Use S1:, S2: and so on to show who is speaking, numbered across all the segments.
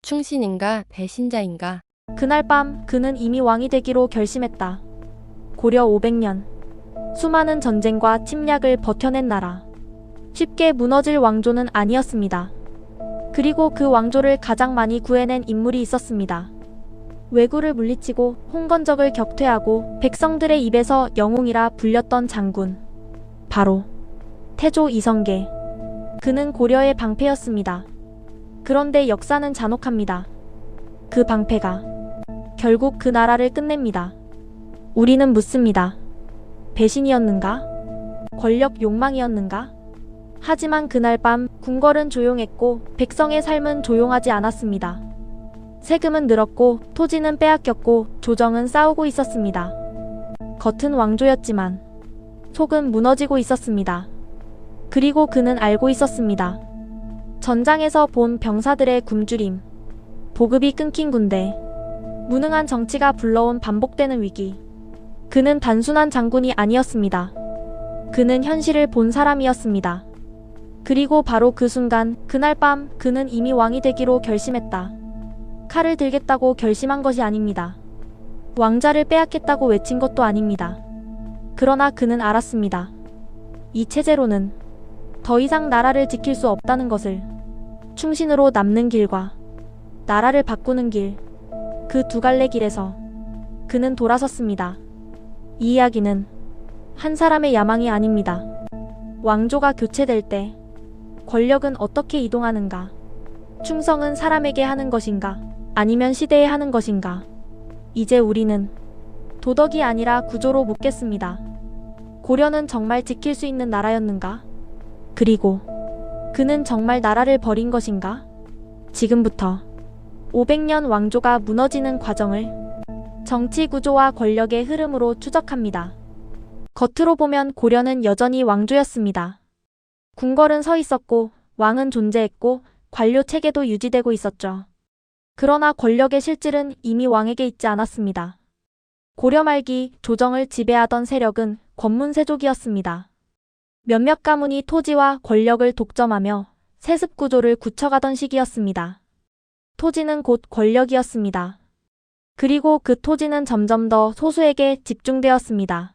S1: 충신인가 배신자인가?
S2: 그날 밤 그는 이미 왕이 되기로 결심했다. 고려 500년. 수많은 전쟁과 침략을 버텨낸 나라. 쉽게 무너질 왕조는 아니었습니다. 그리고 그 왕조를 가장 많이 구해낸 인물이 있었습니다. 왜구를 물리치고 홍건적을 격퇴하고 백성들의 입에서 영웅이라 불렸던 장군. 바로 태조 이성계. 그는 고려의 방패였습니다. 그런데 역사는 잔혹합니다. 그 방패가 결국 그 나라를 끝냅니다. 우리는 묻습니다. 배신이었는가? 권력 욕망이었는가? 하지만 그날 밤 궁궐은 조용했고 백성의 삶은 조용하지 않았습니다. 세금은 늘었고 토지는 빼앗겼고 조정은 싸우고 있었습니다. 겉은 왕조였지만 속은 무너지고 있었습니다. 그리고 그는 알고 있었습니다. 전장에서 본 병사들의 굶주림, 보급이 끊긴 군대, 무능한 정치가 불러온 반복되는 위기. 그는 단순한 장군이 아니었습니다. 그는 현실을 본 사람이었습니다. 그리고 바로 그 순간, 그날 밤 그는 이미 왕이 되기로 결심했다. 칼을 들겠다고 결심한 것이 아닙니다. 왕자를 빼앗겠다고 외친 것도 아닙니다. 그러나 그는 알았습니다. 이 체제로는 더 이상 나라를 지킬 수 없다는 것을. 충신으로 남는 길과 나라를 바꾸는 길, 그 두 갈래 길에서 그는 돌아섰습니다. 이 이야기는 한 사람의 야망이 아닙니다. 왕조가 교체될 때 권력은 어떻게 이동하는가? 충성은 사람에게 하는 것인가? 아니면 시대에 하는 것인가? 이제 우리는 도덕이 아니라 구조로 묻겠습니다. 고려는 정말 지킬 수 있는 나라였는가? 그리고 그는 정말 나라를 버린 것인가? 지금부터 500년 왕조가 무너지는 과정을 정치 구조와 권력의 흐름으로 추적합니다. 겉으로 보면 고려는 여전히 왕조였습니다. 궁궐은 서 있었고 왕은 존재했고 관료 체계도 유지되고 있었죠. 그러나 권력의 실질은 이미 왕에게 있지 않았습니다. 고려 말기 조정을 지배하던 세력은 권문세족이었습니다. 몇몇 가문이 토지와 권력을 독점하며 세습 구조를 굳혀가던 시기였습니다. 토지는 곧 권력이었습니다. 그리고 그 토지는 점점 더 소수에게 집중되었습니다.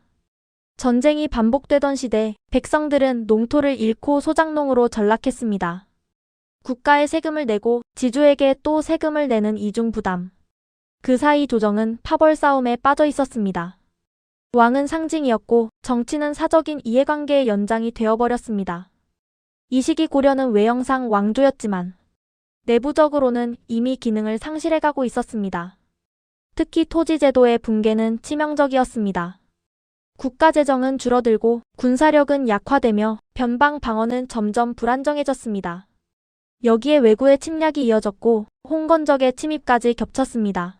S2: 전쟁이 반복되던 시대, 백성들은 농토를 잃고 소작농으로 전락했습니다. 국가에 세금을 내고 지주에게 또 세금을 내는 이중 부담. 그 사이 조정은 파벌 싸움에 빠져 있었습니다. 왕은 상징이었고 정치는 사적인 이해관계의 연장이 되어버렸습니다. 이 시기 고려는 외형상 왕조였지만 내부적으로는 이미 기능을 상실해가고 있었습니다. 특히 토지제도의 붕괴는 치명적이었습니다. 국가재정은 줄어들고 군사력은 약화되며 변방 방어는 점점 불안정해졌습니다. 여기에 왜구의 침략이 이어졌고 홍건적의 침입까지 겹쳤습니다.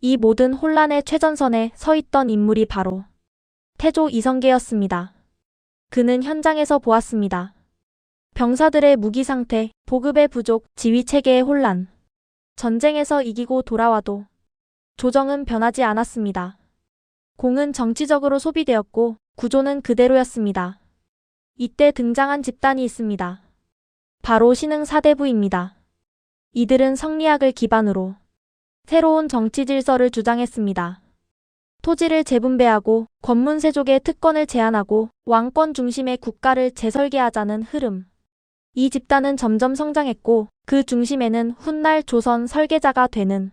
S2: 이 모든 혼란의 최전선에 서 있던 인물이 바로 태조 이성계였습니다. 그는 현장에서 보았습니다. 병사들의 무기 상태, 보급의 부족, 지휘체계의 혼란. 전쟁에서 이기고 돌아와도 조정은 변하지 않았습니다. 공은 정치적으로 소비되었고 구조는 그대로였습니다. 이때 등장한 집단이 있습니다. 바로 신흥 사대부입니다. 이들은 성리학을 기반으로 새로운 정치 질서를 주장했습니다. 토지를 재분배하고 권문세족의 특권을 제한하고 왕권 중심의 국가를 재설계하자는 흐름. 이 집단은 점점 성장했고 그 중심에는 훗날 조선 설계자가 되는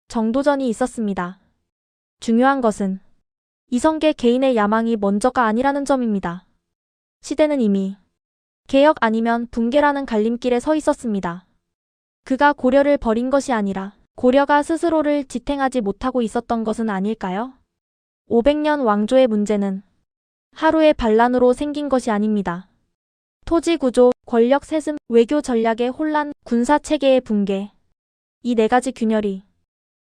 S2: 정도전이 있었습니다. 중요한 것은 이성계 개인의 야망이 먼저가 아니라는 점입니다. 시대는 이미 개혁 아니면 붕괴라는 갈림길에 서 있었습니다. 그가 고려를 버린 것이 아니라 고려가 스스로를 지탱하지 못하고 있었던 것은 아닐까요? 500년 왕조의 문제는 하루의 반란으로 생긴 것이 아닙니다. 토지 구조, 권력 세습, 외교 전략의 혼란, 군사 체계의 붕괴. 이 네 가지 균열이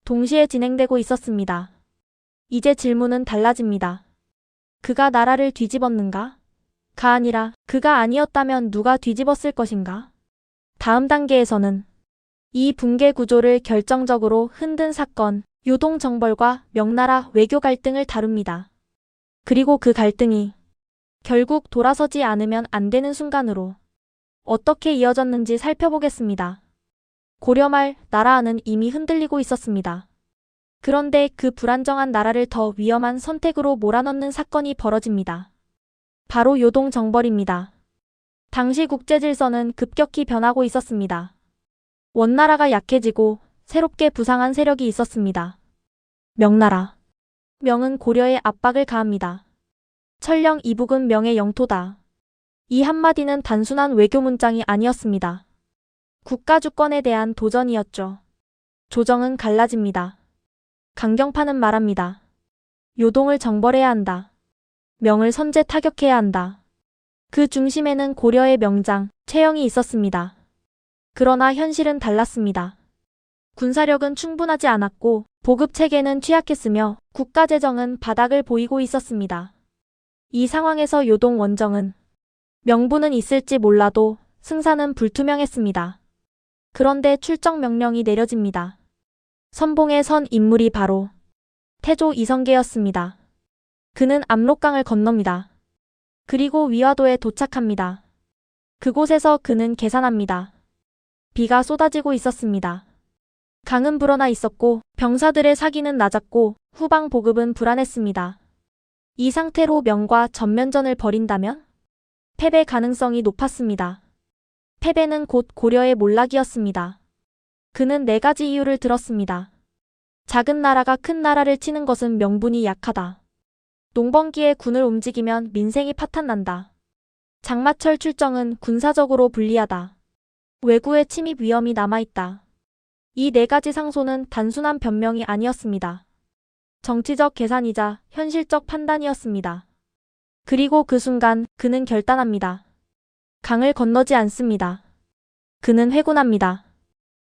S2: 동시에 진행되고 있었습니다. 이제 질문은 달라집니다. 그가 나라를 뒤집었는가? 가 아니라 그가 아니었다면 누가 뒤집었을 것인가? 다음 단계에서는 이 붕괴 구조를 결정적으로 흔든 사건, 요동정벌과 명나라 외교 갈등을 다룹니다. 그리고 그 갈등이 결국 돌아서지 않으면 안 되는 순간으로 어떻게 이어졌는지 살펴보겠습니다. 고려 말 나라는 이미 흔들리고 있었습니다. 그런데 그 불안정한 나라를 더 위험한 선택으로 몰아넣는 사건이 벌어집니다. 바로 요동 정벌입니다. 당시 국제 질서는 급격히 변하고 있었습니다. 원나라가 약해지고 새롭게 부상한 세력이 있었습니다. 명나라. 명은 고려에 압박을 가합니다. 철령 이북은 명의 영토다. 이 한마디는 단순한 외교 문장이 아니었습니다. 국가 주권에 대한 도전이었죠. 조정은 갈라집니다. 강경파는 말합니다. 요동을 정벌해야 한다. 명을 선제 타격해야 한다. 그 중심에는 고려의 명장, 최영이 있었습니다. 그러나 현실은 달랐습니다. 군사력은 충분하지 않았고 보급 체계는 취약했으며 국가 재정은 바닥을 보이고 있었습니다. 이 상황에서 요동 원정은 명분은 있을지 몰라도 승산은 불투명했습니다. 그런데 출정 명령이 내려집니다. 선봉에 선 인물이 바로 태조 이성계였습니다. 그는 압록강을 건넙니다. 그리고 위화도에 도착합니다. 그곳에서 그는 계산합니다. 비가 쏟아지고 있었습니다. 강은 불어나 있었고 병사들의 사기는 낮았고 후방 보급은 불안했습니다. 이 상태로 명과 전면전을 벌인다면 패배 가능성이 높았습니다. 패배는 곧 고려의 몰락이었습니다. 그는 4가지 이유를 들었습니다. 작은 나라가 큰 나라를 치는 것은 명분이 약하다. 농번기에 군을 움직이면 민생이 파탄난다. 장마철 출정은 군사적으로 불리하다. 외구의 침입 위험이 남아있다. 이 4가지 상소는 단순한 변명이 아니었습니다. 정치적 계산이자 현실적 판단이었습니다. 그리고 그 순간 그는 결단합니다. 강을 건너지 않습니다. 그는 회군합니다.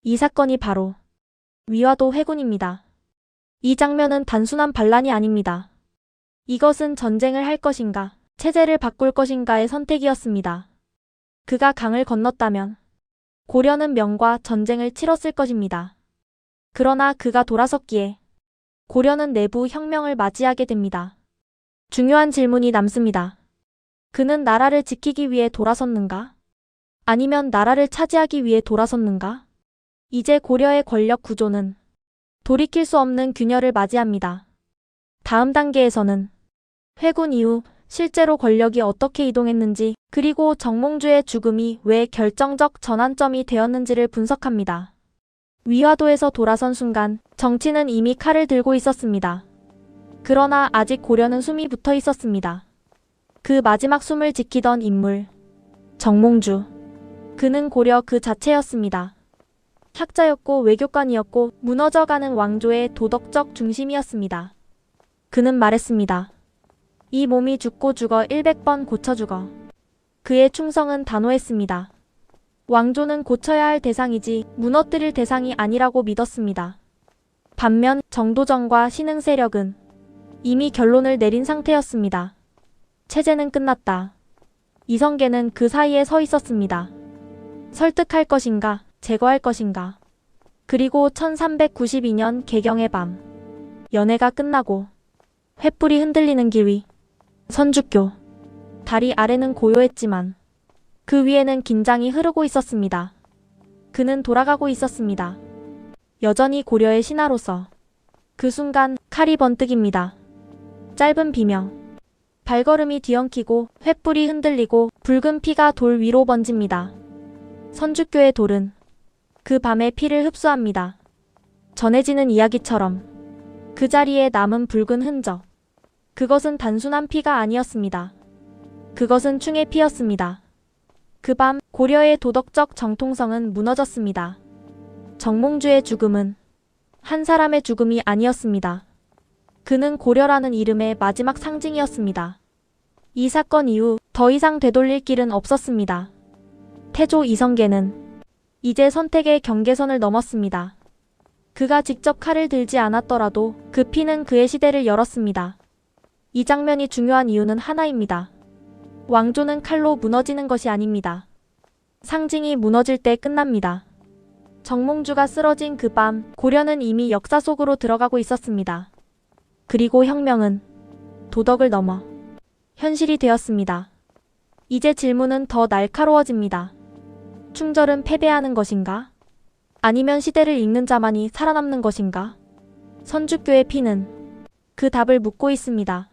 S2: 이 사건이 바로 위화도 회군입니다. 이 장면은 단순한 반란이 아닙니다. 이것은 전쟁을 할 것인가, 체제를 바꿀 것인가의 선택이었습니다. 그가 강을 건넜다면 고려는 명과 전쟁을 치렀을 것입니다. 그러나 그가 돌아섰기에 고려는 내부 혁명을 맞이하게 됩니다. 중요한 질문이 남습니다. 그는 나라를 지키기 위해 돌아섰는가? 아니면 나라를 차지하기 위해 돌아섰는가? 이제 고려의 권력 구조는 돌이킬 수 없는 균열을 맞이합니다. 다음 단계에서는 회군 이후 실제로 권력이 어떻게 이동했는지 그리고 정몽주의 죽음이 왜 결정적 전환점이 되었는지를 분석합니다. 위화도에서 돌아선 순간 정치는 이미 칼을 들고 있었습니다. 그러나 아직 고려는 숨이 붙어 있었습니다. 그 마지막 숨을 지키던 인물, 정몽주. 그는 고려 그 자체였습니다. 학자였고 외교관이었고 무너져가는 왕조의 도덕적 중심이었습니다. 그는 말했습니다. 이 몸이 죽고 죽어 100번 고쳐 죽어. 그의 충성은 단호했습니다. 왕조는 고쳐야 할 대상이지 무너뜨릴 대상이 아니라고 믿었습니다. 반면 정도전과 신흥 세력은 이미 결론을 내린 상태였습니다. 체제는 끝났다. 이성계는 그 사이에 서 있었습니다. 설득할 것인가, 제거할 것인가. 그리고 1392년 개경의 밤. 연회가 끝나고 횃불이 흔들리는 길 위. 선주교. 다리 아래는 고요했지만 그 위에는 긴장이 흐르고 있었습니다. 그는 돌아가고 있었습니다. 여전히 고려의 신하로서. 그 순간 칼이 번뜩입니다. 짧은 비명. 발걸음이 뒤엉키고 횃불이 흔들리고 붉은 피가 돌 위로 번집니다. 선주교의 돌은 그 밤의 피를 흡수합니다. 전해지는 이야기처럼 그 자리에 남은 붉은 흔적. 그것은 단순한 피가 아니었습니다. 그것은 충의 피였습니다. 그 밤 고려의 도덕적 정통성은 무너졌습니다. 정몽주의 죽음은 한 사람의 죽음이 아니었습니다. 그는 고려라는 이름의 마지막 상징이었습니다. 이 사건 이후 더 이상 되돌릴 길은 없었습니다. 태조 이성계는 이제 선택의 경계선을 넘었습니다. 그가 직접 칼을 들지 않았더라도 그 피는 그의 시대를 열었습니다. 이 장면이 중요한 이유는 하나입니다. 왕조는 칼로 무너지는 것이 아닙니다. 상징이 무너질 때 끝납니다. 정몽주가 쓰러진 그 밤 고려는 이미 역사 속으로 들어가고 있었습니다. 그리고 혁명은 도덕을 넘어 현실이 되었습니다. 이제 질문은 더 날카로워집니다. 충절은 패배하는 것인가? 아니면 시대를 읽는 자만이 살아남는 것인가? 선주교의 피는 그 답을 묻고 있습니다.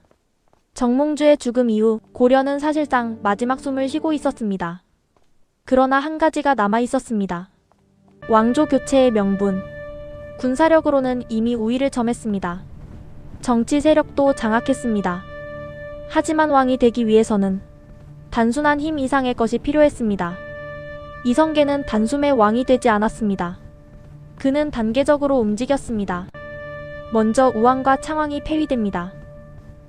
S2: 정몽주의 죽음 이후 고려는 사실상 마지막 숨을 쉬고 있었습니다. 그러나 한 가지가 남아 있었습니다. 왕조 교체의 명분. 군사력으로는 이미 우위를 점했습니다. 정치 세력도 장악했습니다. 하지만 왕이 되기 위해서는 단순한 힘 이상의 것이 필요했습니다. 이성계는 단숨에 왕이 되지 않았습니다. 그는 단계적으로 움직였습니다. 먼저 우왕과 창왕이 폐위됩니다.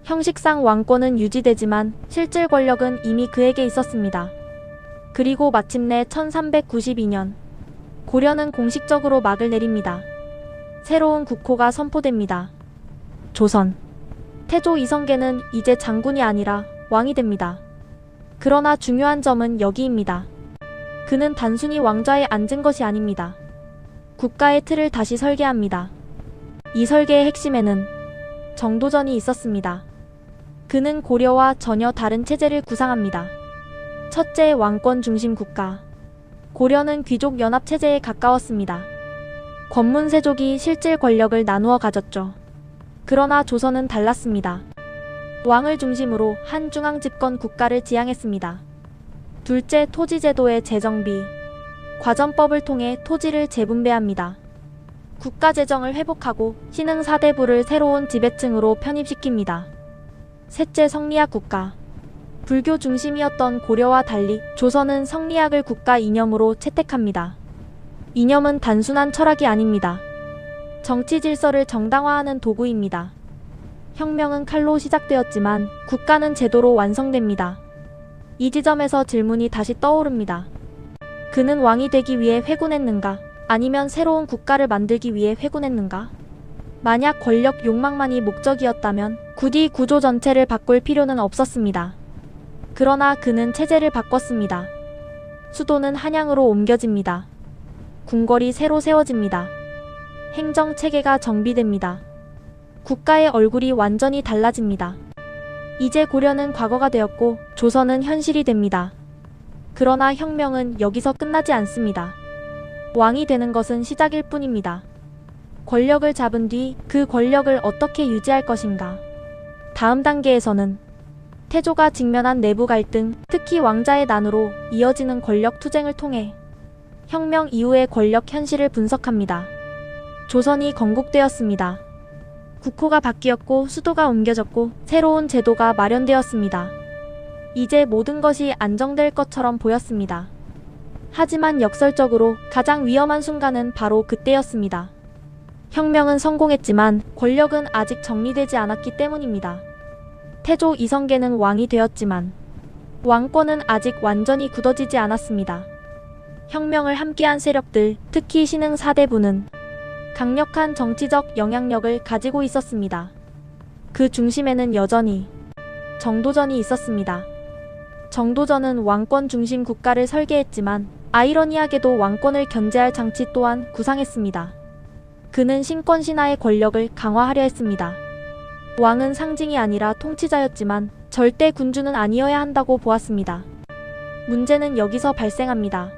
S2: 형식상 왕권은 유지되지만 실질 권력은 이미 그에게 있었습니다. 그리고 마침내 1392년 고려는 공식적으로 막을 내립니다. 새로운 국호가 선포됩니다. 조선. 태조 이성계는 이제 장군이 아니라 왕이 됩니다. 그러나 중요한 점은 여기입니다. 그는 단순히 왕좌에 앉은 것이 아닙니다. 국가의 틀을 다시 설계합니다. 이 설계의 핵심에는 정도전이 있었습니다. 그는 고려와 전혀 다른 체제를 구상합니다. 첫째, 왕권 중심 국가. 고려는 귀족 연합 체제에 가까웠습니다. 권문세족이 실질 권력을 나누어 가졌죠. 그러나 조선은 달랐습니다. 왕을 중심으로 한 중앙 집권 국가를 지향했습니다. 둘째, 토지제도의 재정비. 과전법을 통해 토지를 재분배합니다. 국가 재정을 회복하고 신흥 사대부를 새로운 지배층으로 편입시킵니다. 셋째, 성리학 국가. 불교 중심이었던 고려와 달리 조선은 성리학을 국가 이념으로 채택합니다. 이념은 단순한 철학이 아닙니다. 정치 질서를 정당화하는 도구입니다. 혁명은 칼로 시작되었지만 국가는 제도로 완성됩니다. 이 지점에서 질문이 다시 떠오릅니다. 그는 왕이 되기 위해 회군했는가? 아니면 새로운 국가를 만들기 위해 회군했는가? 만약 권력 욕망만이 목적이었다면 굳이 구조 전체를 바꿀 필요는 없었습니다. 그러나 그는 체제를 바꿨습니다. 수도는 한양으로 옮겨집니다. 궁궐이 새로 세워집니다. 행정체계가 정비됩니다. 국가의 얼굴이 완전히 달라집니다. 이제 고려는 과거가 되었고 조선은 현실이 됩니다. 그러나 혁명은 여기서 끝나지 않습니다. 왕이 되는 것은 시작일 뿐입니다. 권력을 잡은 뒤 그 권력을 어떻게 유지할 것인가? 다음 단계에서는 태조가 직면한 내부 갈등, 특히 왕자의 난으로 이어지는 권력 투쟁을 통해 혁명 이후의 권력 현실을 분석합니다. 조선이 건국되었습니다. 국호가 바뀌었고 수도가 옮겨졌고 새로운 제도가 마련되었습니다. 이제 모든 것이 안정될 것처럼 보였습니다. 하지만 역설적으로 가장 위험한 순간은 바로 그때였습니다. 혁명은 성공했지만 권력은 아직 정리되지 않았기 때문입니다. 태조 이성계는 왕이 되었지만 왕권은 아직 완전히 굳어지지 않았습니다. 혁명을 함께한 세력들, 특히 신흥 사대부는 강력한 정치적 영향력을 가지고 있었습니다. 그 중심에는 여전히 정도전이 있었습니다. 정도전은 왕권 중심 국가를 설계했지만 아이러니하게도 왕권을 견제할 장치 또한 구상했습니다. 그는 신권 신하의 권력을 강화하려 했습니다. 왕은 상징이 아니라 통치자였지만 절대 군주는 아니어야 한다고 보았습니다. 문제는 여기서 발생합니다.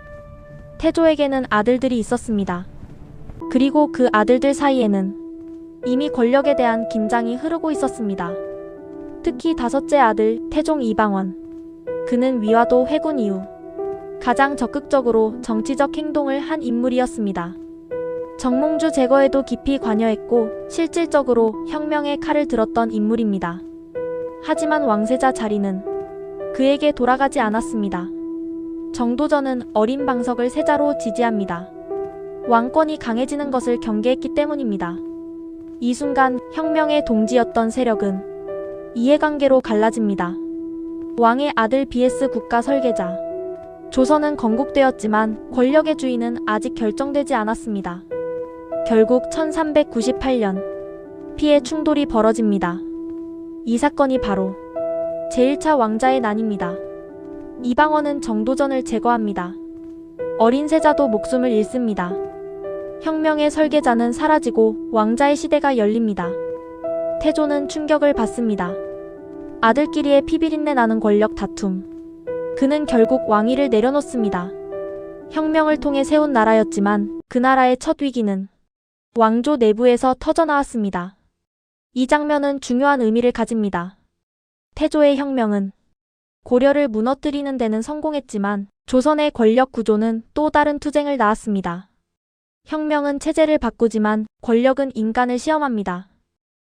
S2: 태조에게는 아들들이 있었습니다. 그리고 그 아들들 사이에는 이미 권력에 대한 긴장이 흐르고 있었습니다. 특히 다섯째 아들 태종 이방원. 그는 위화도 회군 이후 가장 적극적으로 정치적 행동을 한 인물이었습니다. 정몽주 제거에도 깊이 관여했고 실질적으로 혁명의 칼을 들었던 인물입니다. 하지만 왕세자 자리는 그에게 돌아가지 않았습니다. 정도전은 어린 방석을 세자로 지지합니다. 왕권이 강해지는 것을 경계했기 때문입니다. 이 순간 혁명의 동지였던 세력은 이해관계로 갈라집니다. 왕의 아들 vs 국가 설계자. 조선은 건국되었지만 권력의 주인은 아직 결정되지 않았습니다. 결국 1398년 피해 충돌이 벌어집니다. 이 사건이 바로 제1차 왕자의 난입니다. 이방원은 정도전을 제거합니다. 어린 세자도 목숨을 잃습니다. 혁명의 설계자는 사라지고 왕자의 시대가 열립니다. 태조는 충격을 받습니다. 아들끼리의 피비린내 나는 권력 다툼. 그는 결국 왕위를 내려놓습니다. 혁명을 통해 세운 나라였지만 그 나라의 첫 위기는 왕조 내부에서 터져나왔습니다. 이 장면은 중요한 의미를 가집니다. 태조의 혁명은 고려를 무너뜨리는 데는 성공했지만 조선의 권력 구조는 또 다른 투쟁을 낳았습니다. 혁명은 체제를 바꾸지만 권력은 인간을 시험합니다.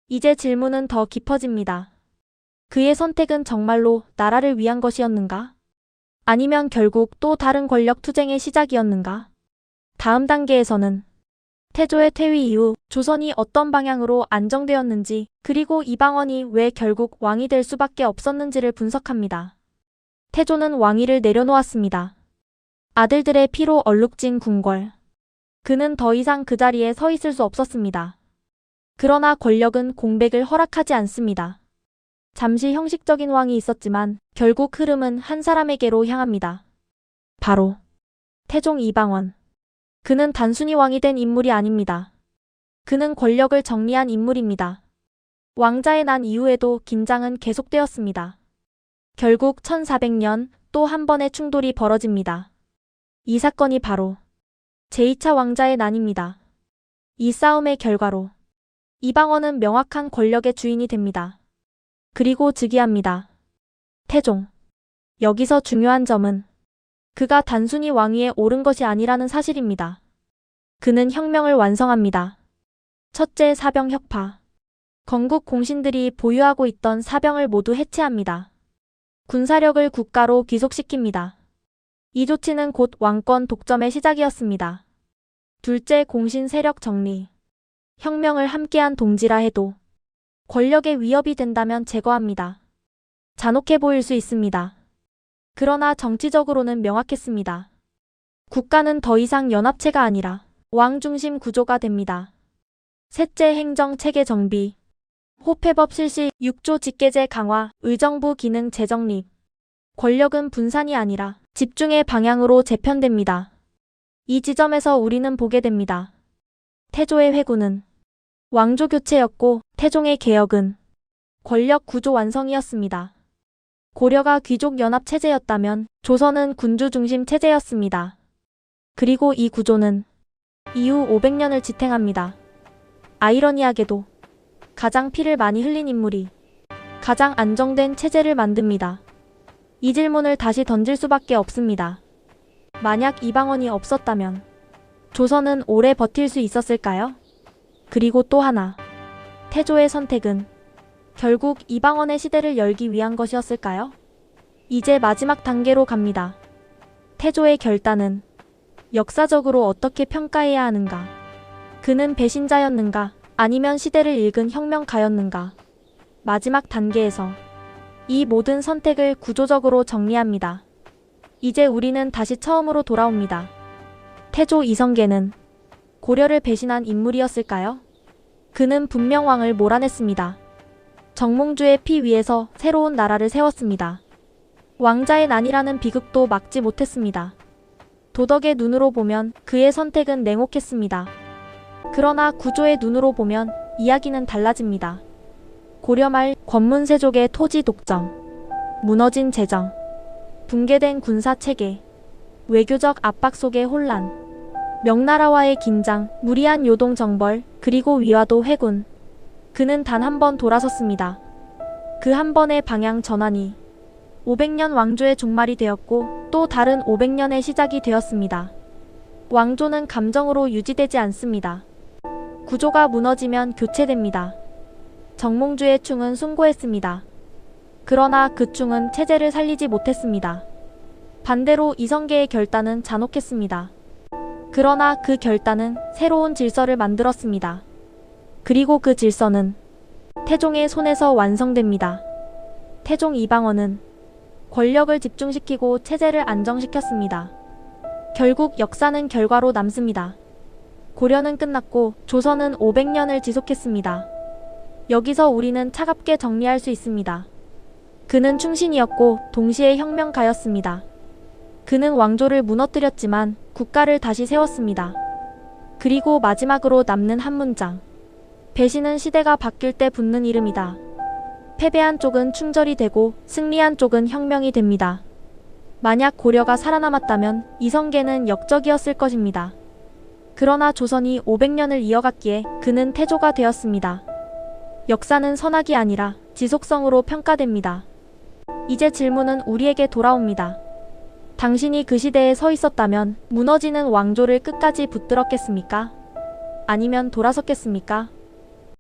S2: 이제 질문은 더 깊어집니다. 그의 선택은 정말로 나라를 위한 것이었는가? 아니면 결국 또 다른 권력 투쟁의 시작이었는가? 다음 단계에서는 태조의 퇴위 이후 조선이 어떤 방향으로 안정되었는지, 그리고 이방원이 왜 결국 왕이 될 수밖에 없었는지를 분석합니다. 태조는 왕위를 내려놓았습니다. 아들들의 피로 얼룩진 궁궐. 그는 더 이상 그 자리에 서 있을 수 없었습니다. 그러나 권력은 공백을 허락하지 않습니다. 잠시 형식적인 왕이 있었지만 결국 흐름은 한 사람에게로 향합니다. 바로 태종 이방원. 그는 단순히 왕이 된 인물이 아닙니다. 그는 권력을 정리한 인물입니다. 왕자의 난 이후에도 긴장은 계속되었습니다. 결국 1400년 또 한 번의 충돌이 벌어집니다. 이 사건이 바로 제2차 왕자의 난입니다. 이 싸움의 결과로 이방원은 명확한 권력의 주인이 됩니다. 그리고 즉위합니다. 태종. 여기서 중요한 점은 그가 단순히 왕위에 오른 것이 아니라는 사실입니다. 그는 혁명을 완성합니다. 첫째, 사병 혁파. 건국 공신들이 보유하고 있던 사병을 모두 해체합니다. 군사력을 국가로 귀속시킵니다. 이 조치는 곧 왕권 독점의 시작이었습니다. 둘째, 공신 세력 정리. 혁명을 함께한 동지라 해도 권력의 위협이 된다면 제거합니다. 잔혹해 보일 수 있습니다. 그러나 정치적으로는 명확했습니다. 국가는 더 이상 연합체가 아니라 왕 중심 구조가 됩니다. 셋째, 행정 체계 정비. 호패법 실시, 6조 직계제 강화, 의정부 기능 재정립. 권력은 분산이 아니라 집중의 방향으로 재편됩니다. 이 지점에서 우리는 보게 됩니다. 태조의 회군은 왕조 교체였고 태종의 개혁은 권력 구조 완성이었습니다. 고려가 귀족 연합 체제였다면 조선은 군주 중심 체제였습니다. 그리고 이 구조는 이후 500년을 지탱합니다. 아이러니하게도 가장 피를 많이 흘린 인물이 가장 안정된 체제를 만듭니다. 이 질문을 다시 던질 수밖에 없습니다. 만약 이방원이 없었다면 조선은 오래 버틸 수 있었을까요? 그리고 또 하나, 태조의 선택은 결국 이방원의 시대를 열기 위한 것이었을까요? 이제 마지막 단계로 갑니다. 태조의 결단은 역사적으로 어떻게 평가해야 하는가? 그는 배신자였는가? 아니면 시대를 읽은 혁명가였는가? 마지막 단계에서 이 모든 선택을 구조적으로 정리합니다. 이제 우리는 다시 처음으로 돌아옵니다. 태조 이성계는 고려를 배신한 인물이었을까요? 그는 분명 왕을 몰아냈습니다. 정몽주의 피 위에서 새로운 나라를 세웠습니다. 왕자의 난이라는 비극도 막지 못했습니다. 도덕의 눈으로 보면 그의 선택은 냉혹했습니다. 그러나 구조의 눈으로 보면 이야기는 달라집니다. 고려 말 권문세족의 토지 독점, 무너진 재정, 붕괴된 군사체계, 외교적 압박 속의 혼란, 명나라와의 긴장, 무리한 요동정벌, 그리고 위화도 회군. 그는 단 한 번 돌아섰습니다. 그 한 번의 방향 전환이 500년 왕조의 종말이 되었고 또 다른 500년의 시작이 되었습니다. 왕조는 감정으로 유지되지 않습니다. 구조가 무너지면 교체됩니다. 정몽주의 충은 숭고했습니다. 그러나 그 충은 체제를 살리지 못했습니다. 반대로 이성계의 결단은 잔혹했습니다. 그러나 그 결단은 새로운 질서를 만들었습니다. 그리고 그 질서는 태종의 손에서 완성됩니다. 태종 이방원은 권력을 집중시키고 체제를 안정시켰습니다. 결국 역사는 결과로 남습니다. 고려는 끝났고 조선은 500년을 지속했습니다. 여기서 우리는 차갑게 정리할 수 있습니다. 그는 충신이었고 동시에 혁명가였습니다. 그는 왕조를 무너뜨렸지만 국가를 다시 세웠습니다. 그리고 마지막으로 남는 한 문장. 배신은 시대가 바뀔 때 붙는 이름이다. 패배한 쪽은 충절이 되고 승리한 쪽은 혁명이 됩니다. 만약 고려가 살아남았다면 이성계는 역적이었을 것입니다. 그러나 조선이 500년을 이어갔기에 그는 태조가 되었습니다. 역사는 선악이 아니라 지속성으로 평가됩니다. 이제 질문은 우리에게 돌아옵니다. 당신이 그 시대에 서 있었다면 무너지는 왕조를 끝까지 붙들었겠습니까? 아니면 돌아섰겠습니까?